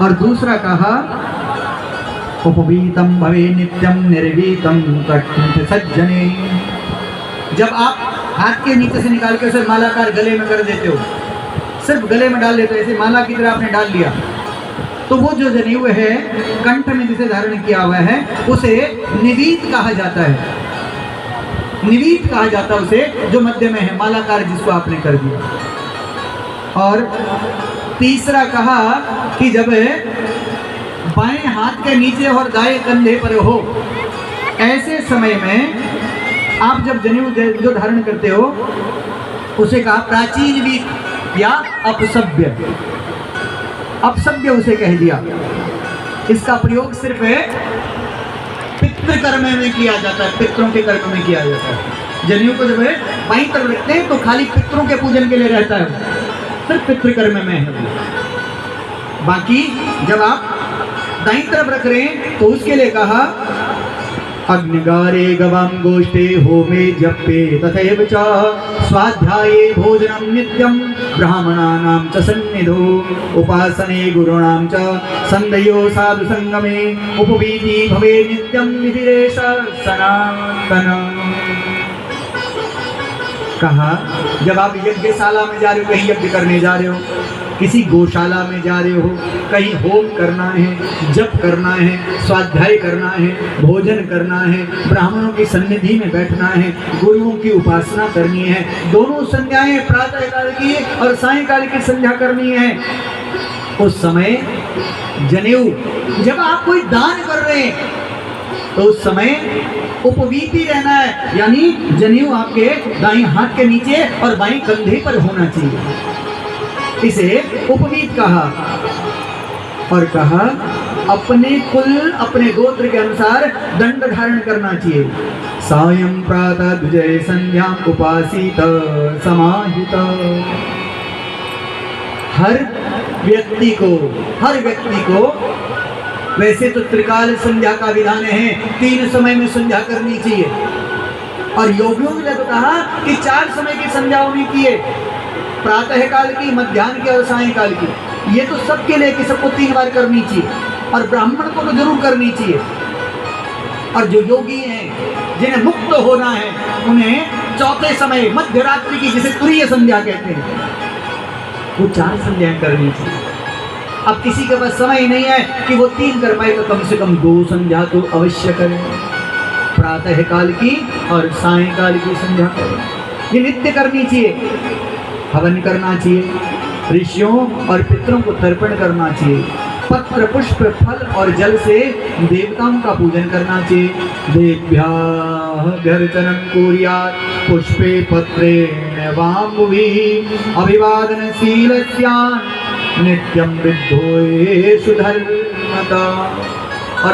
और दूसरा कहा उपवीतम भवे नित्यम निर्वीतम कंठ सज्जने। जब आप हाथ के नीचे से निकाल के उसे मालाकार गले में कर देते हो, सिर्फ गले में डाल देते हो, ऐसे माला की तरह आपने डाल लिया, तो वो जो जनेऊ है कंठ में जिसे धारण किया हुआ है उसे निवीत कहा जाता है। निवीत कहा जाता है उसे, जो मध्य में है, मालाकार जिसको आपने कर दिया। और तीसरा कहा कि जब बाएं हाथ के नीचे और दाएं कंधे पर हो, ऐसे समय में आप जब जनेऊ जो धारण करते हो उसे कहा प्राचीन वीत या अपसभ्य। अपसभ्य उसे कह दिया। इसका प्रयोग सिर्फ पितृकर्म में किया जाता है, पितरों के कर्म में किया जाता है। जनेऊ को जब बाईं तरफ रखते हैं तो खाली पितरों के पूजन के लिए रहता है, सिर्फ पितृकर्म में है। बाकी जब आप दाईं तरफ रख रहे हैं तो उसके लिए कहा अग्निगारे गवाम गोष्ठे होमे जपे तथैव च स्वाध्याये भोजनम नित्यम ब्राह्मणानां च सन्निधो उपासने गुरूणां च संदयो साधु संगमे उपवीति भवे नित्यम विधिरेश सनातन। कहा जब आप यज्ञशाला में जा रहे हो, कहीं यज्ञ करने जा रहे हो, किसी गौशाला में जा रहे हो, कहीं होम करना है, जप करना है, स्वाध्याय करना है, भोजन करना है, ब्राह्मणों की सन्निधि में बैठना है, गुरुओं की उपासना करनी है, दोनों संध्याएं प्रातः काल की और सायंकाल की संध्या करनी है। उस समय जनेऊ जब आप कोई दान कर रहे हैं तो उस समय उपवीति रहना है, यानी जनेऊ आपके दाएं हाथ के नीचे और बाएं कंधे पर होना चाहिए। इसे उपवीत कहा। और कहा अपने कुल अपने गोत्र के अनुसार दंड धारण करना चाहिए। सायं प्रातः द्विजय संध्या उपासित समाहित। हर व्यक्ति को वैसे तो त्रिकाल संध्या का विधान है, 3 समय में संध्या करनी चाहिए, और योगियों ने तो कहा कि 4 समय की संध्या होनी चाहिए, प्रातः काल की, मध्याह्न की और सायंकाल की। ये तो सबके लिए कि सबको 3 बार करनी चाहिए, और ब्राह्मण को तो जरूर करनी चाहिए। और जो योगी हैं जिन्हें मुक्त होना है उन्हें चौथे समय मध्य रात्रि की, जिसे तुरीय संध्या कहते हैं, वो 4 संध्याएं करनी चाहिए। अब किसी के पास समय नहीं है कि वो 3 कर पाए, तो कम से कम 2 संध्या तो अवश्य करें, प्रातः काल की और सायंकाल की संध्या करें। ये नित्य करनी चाहिए। हवन करना चाहिए, ऋषियों और पितरों को तर्पण करना चाहिए, पत्र पुष्प फल और जल से देवताओं का पूजन करना चाहिए। देव्याः गर्जनं कुर्यात् पुष्पे पत्रेण वामुभि अभिवादनशीलस्यान् नित्यं विद्धोयेषु धर्मता। और